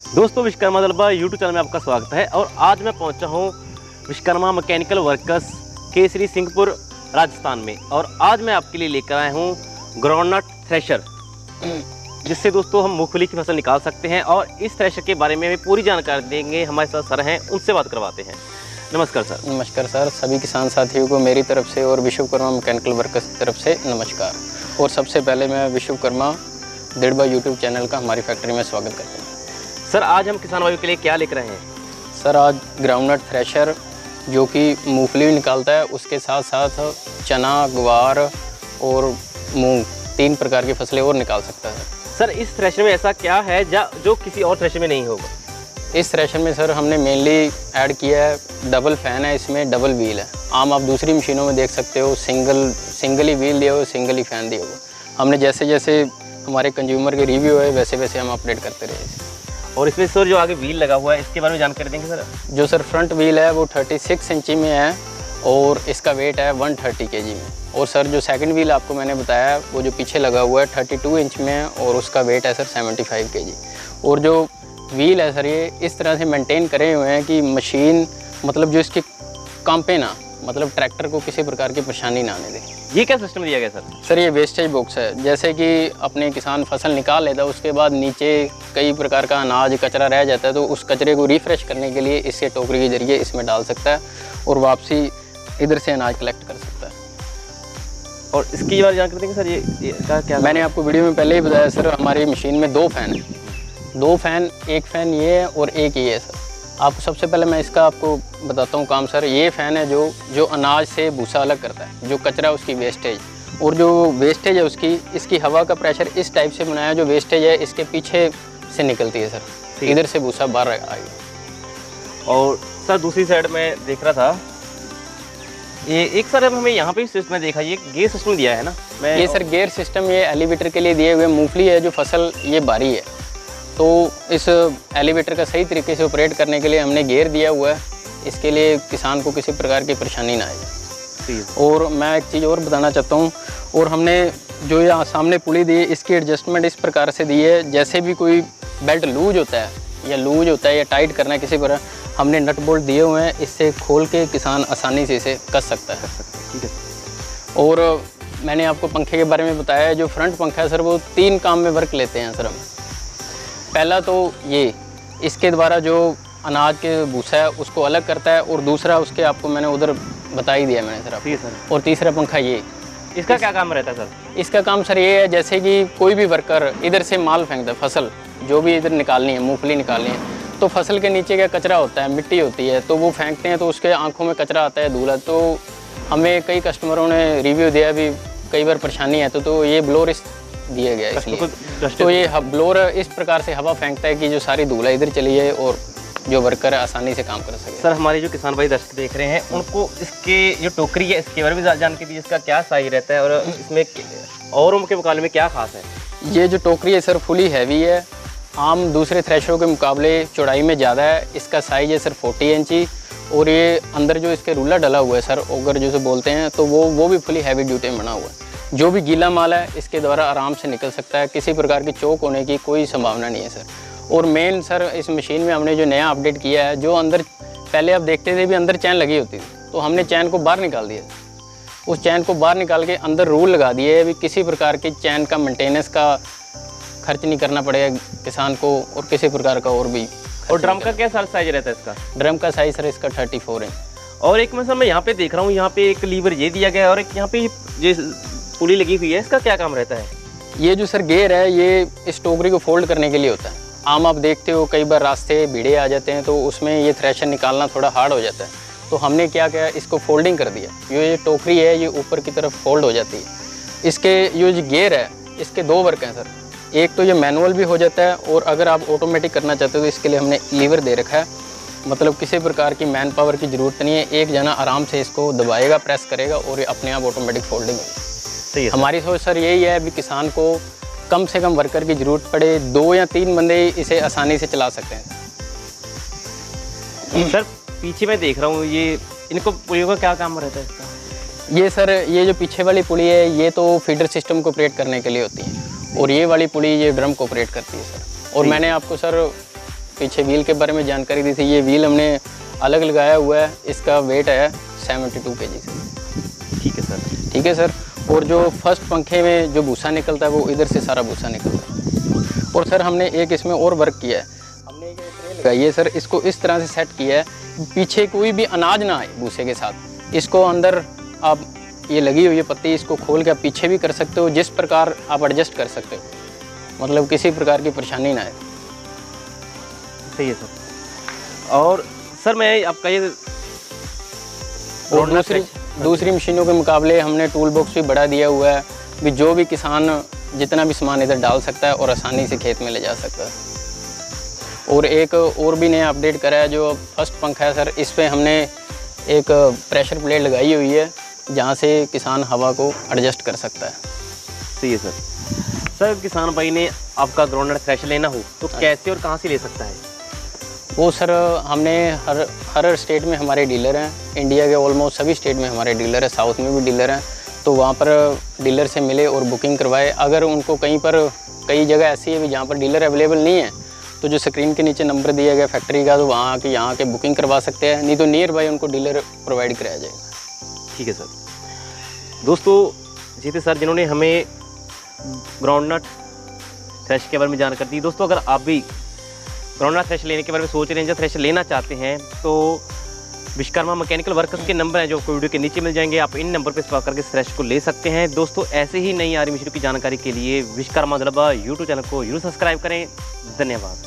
दोस्तों, Vishwakarma दलबा YouTube channel में आपका स्वागत है। और आज मैं पहुंचा हूं विश्वकर्मा मैकेनिकल वर्कर्स केसरी सिंहपुर राजस्थान में। और आज मैं आपके लिए लेकर आया हूं ग्राउंडनट थ्रेशर, जिससे दोस्तों हम मूंगफली की फसल निकाल सकते हैं। और इस थ्रेशर के बारे में पूरी जानकारी देंगे। हमारे साथ सर हैं, उनसे बात करवाते हैं। नमस्कार सर। नमस्कार सर, सभी किसान साथियों को मेरी तरफ से और विश्वकर्मा मैकेनिकल वर्कर्स की तरफ से नमस्कार। और सबसे पहले मैं विश्वकर्मा दलबा यूट्यूब चैनल का हमारी फैक्ट्री में स्वागत करता हूँ। सर, आज हम किसान भाइयों के लिए क्या लेकर आए हैं? सर, आज ग्राउंडनट थ्रेशर जो कि मूंगफली निकालता है, उसके साथ साथ चना, ग्वार और मूंग 3 प्रकार की फसलें और निकाल सकता है। सर, इस थ्रेशर में ऐसा क्या है जो किसी और थ्रेशर में नहीं होगा? इस थ्रेशर में सर हमने मेनली ऐड किया है डबल फैन है, इसमें डबल व्हील है। आम आप दूसरी मशीनों में देख सकते हो सिंगल ही व्हील दिया हुआ, सिंगल ही फैन दिया हुआ। हमने जैसे जैसे हमारे कंज्यूमर के रिव्यू है वैसे वैसे हम अपडेट करते रहे। और इसमें सर जो आगे व्हील लगा हुआ है, इसके बारे में जानकारी देंगे सर? जो सर फ्रंट व्हील है वो 36 इंची में है और इसका वेट है 130 kg में। और सर जो सेकंड व्हील आपको मैंने बताया वो जो पीछे लगा हुआ है 32 इंच में है और उसका वेट है सर 75 kg। और जो व्हील है सर ये इस तरह से मेंटेन करे हुए हैं कि मशीन मतलब जो इसकी कांपे ना, मतलब ट्रैक्टर को किसी प्रकार की परेशानी ना आने दे। ये क्या सिस्टम दिया गया सर? सर ये वेस्टेज बॉक्स है। जैसे कि अपने किसान फसल निकाल लेता है, उसके बाद नीचे कई प्रकार का अनाज कचरा रह जाता है, तो उस कचरे को रिफ्रेश करने के लिए इसके टोकरी के जरिए इसमें डाल सकता है और वापसी इधर से अनाज कलेक्ट कर सकता है। और इसकी बारे जानकारी देंगे सर? ये क्या मैंने आपको वीडियो में पहले ही बताया सर, हमारी मशीन में 2 फैन है। 2 फैन, एक फ़ैन ये है और एक ये है सर। आपको सबसे पहले मैं इसका आपको बताता हूँ काम सर। ये फ़ैन है जो अनाज से भूसा अलग करता है, जो कचरा उसकी वेस्टेज, और जो वेस्टेज है इसकी हवा का प्रेशर इस टाइप से बनाया, जो वेस्टेज है इसके पीछे से निकलती है सर, इधर से भूसा बाहर आएगा। और सर दूसरी साइड में देख रहा था, ये एक सर अब हमें यहाँ पे सिस्टम में देखा, ये गेयर सिस्टम दिया है ना? ये सर गेयर सिस्टम ये एलिवेटर के लिए दिए हुए। मूंगफली है जो फसल ये बारी है, तो इस एलिवेटर का सही तरीके से ऑपरेट करने के लिए हमने गियर दिया हुआ है। इसके लिए किसान को किसी प्रकार की परेशानी ना आए। और मैं एक चीज़ और बताना चाहता हूँ, और हमने जो यहाँ सामने पुली दी है इसकी एडजस्टमेंट इस प्रकार से दी है, जैसे भी कोई बेल्ट लूज होता है या टाइट करना है किसी पर, हमने नट बोल्ट दिए हुए हैं, इससे खोल के किसान आसानी से इसे कस सकता है। ठीक है। और मैंने आपको पंखे के बारे में बताया, जो फ्रंट पंखा है सर वो 3 काम में वर्क लेते हैं सर हम। पहला तो ये इसके द्वारा जो अनाज के भूसा है उसको अलग करता है, और दूसरा उसके आपको मैंने उधर बता ही दिया मैंने सर। ठीक है सर। और तीसरा पंखा ये, इसका क्या काम रहता है सर? इसका काम सर ये है, जैसे कि कोई भी वर्कर इधर से माल फेंकता है, फसल जो भी इधर निकालनी है, मूंगफली निकालनी है, तो फसल के नीचे क्या कचरा होता है, मिट्टी होती है, तो वो फेंकते हैं तो उसके आँखों में कचरा आता है, धूल। तो हमें कई कस्टमरों ने रिव्यू दिया भी, कई बार परेशानी है तो ये ब्लोअर दिया गया इसलिए। तो ये ब्लोअर इस प्रकार से हवा फेंकता है कि जो सारी धूल इधर चली जाए और जो वर्कर है आसानी से काम कर सके। सर, हमारे जो किसान भाई दर्शक देख रहे हैं उनको इसके जो टोकरी है इसके बारे में जानकारी दीजिए, इसका क्या साइज रहता है और इसमें औरों के मुकाबले में क्या खास है? ये जो टोकरी है सर फुली हैवी है, आम दूसरे थ्रेशरों के मुकाबले चौड़ाई में ज़्यादा है। इसका साइज है सर 40 इंची, और ये अंदर जो इसके रूलर डला हुआ है सर, ओगर जिसे बोलते हैं, तो वो भी फुली हैवी ड्यूटी में बना हुआ है। जो भी गीला माल है इसके द्वारा आराम से निकल सकता है, किसी प्रकार की चौक होने की कोई संभावना नहीं है सर। और मेन सर इस मशीन में हमने जो नया अपडेट किया है, जो अंदर पहले आप देखते थे भी अंदर चैन लगी होती थी, तो हमने चैन को बाहर निकाल दिया। उस चैन को बाहर निकाल के अंदर रूल लगा दिए भी किसी प्रकार की चैन का मेंटेनेंस का खर्च नहीं करना पड़ेगा किसान को, और किसी प्रकार का और भी। और ड्रम का क्या साइज रहता है इसका? ड्रम का साइज सर इसका 34 इंच। और एक मैं यहाँ पे देख रहा हूँ, यहाँ पे एक लीवर ये दिया गया है और एक यहाँ पे ये पुली लगी हुई है, इसका क्या काम रहता है? ये जो सर गेयर है ये इस टोकरी को फोल्ड करने के लिए होता है। आम आप देखते हो कई बार रास्ते भीड़े आ जाते हैं, तो उसमें ये थ्रेशर निकालना थोड़ा हार्ड हो जाता है, तो हमने क्या किया, इसको फोल्डिंग कर दिया। ये टोकरी है ये ऊपर की तरफ फोल्ड हो जाती है। इसके ये जो गेयर है इसके 2 वर्क हैं सर। एक तो ये मैनुअल भी हो जाता है, और अगर आप ऑटोमेटिक करना चाहते हो तो इसके लिए हमने लीवर दे रखा है, मतलब किसी प्रकार की मैन पावर की ज़रूरत नहीं है। एक जना आराम से इसको दबाएगा, प्रेस करेगा और ये अपने आप ऑटोमेटिक फोल्डिंग होगी। हमारी सोच सर यही है भी किसान को कम से कम वर्कर की ज़रूरत पड़े, 2 या 3 बंदे इसे आसानी से चला सकते हैं। सर पीछे मैं देख रहा हूँ, ये इनको पुलियों का क्या काम रहता है इसका? ये सर ये जो पीछे वाली पुली है ये तो फीडर सिस्टम को ऑपरेट करने के लिए होती है, और ये वाली पुली ये ड्रम को ऑपरेट करती है सर। और मैंने आपको सर पीछे व्हील के बारे में जानकारी दी थी। ये व्हील हमने अलग लगाया हुआ है, इसका वेट है 72 kg सर। ठीक है सर। ठीक है सर। और जो फर्स्ट पंखे में जो भूसा निकलता है वो इधर से सारा भूसा निकलता है। और सर हमने एक इसमें और वर्क किया है, हमने एक ट्रे लगाई है सर, इसको इस तरह से सेट किया है पीछे कोई भी अनाज ना आए भूसे के साथ। इसको अंदर आप ये लगी हुई है पत्ती, इसको खोल के आप पीछे भी कर सकते हो, जिस प्रकार आप एडजस्ट कर सकते हो, मतलब किसी प्रकार की परेशानी ना आए। सही है सर। और सर मैं आपका ये और दूसरी मशीनों के मुकाबले हमने टूल बॉक्स भी बढ़ा दिया हुआ है कि जो भी किसान जितना भी सामान इधर डाल सकता है और आसानी से खेत में ले जा सकता है। और एक और भी नया अपडेट करा है, जो फर्स्ट पंखा है सर, इस पे हमने एक प्रेशर प्लेट लगाई हुई है जहाँ से किसान हवा को एडजस्ट कर सकता है। सही है सर। सर किसान भाई ने आपका ग्राउंडनट थ्रेशर लेना हो तो कैसे और कहाँ से ले सकता है? वो सर हमने हर स्टेट में हमारे डीलर हैं, इंडिया के ऑलमोस्ट सभी स्टेट में हमारे डीलर हैं, साउथ में भी डीलर हैं, तो वहाँ पर डीलर से मिले और बुकिंग करवाए। अगर उनको कई जगह ऐसी है भी जहाँ पर डीलर अवेलेबल नहीं है, तो जो स्क्रीन के नीचे नंबर दिया गया फैक्ट्री का, तो वहाँ आके यहाँ के बुकिंग करवा सकते हैं, नहीं तो नियर बाई उनको डीलर प्रोवाइड कराया जाएगा। ठीक है सर। दोस्तों जीते सर जिन्होंने हमें ग्राउंडनट थ्रेशर के बारे में जानकारी दी। दोस्तों अगर आप भी ग्राउंडनट थ्रेशर लेने के बारे में सोच रहे हैं, जब थ्रेशर लेना चाहते हैं, तो विश्वकर्मा मैकेनिकल वर्कर्स के नंबर हैं जो आपको वीडियो के नीचे मिल जाएंगे, आप इन नंबर पर संपर्क करके इस थ्रेशर को ले सकते हैं। दोस्तों ऐसे ही नई आ रही मशीनों की जानकारी के लिए विश्वकर्मा यूट्यूब चैनल को जरूर सब्सक्राइब करें। धन्यवाद।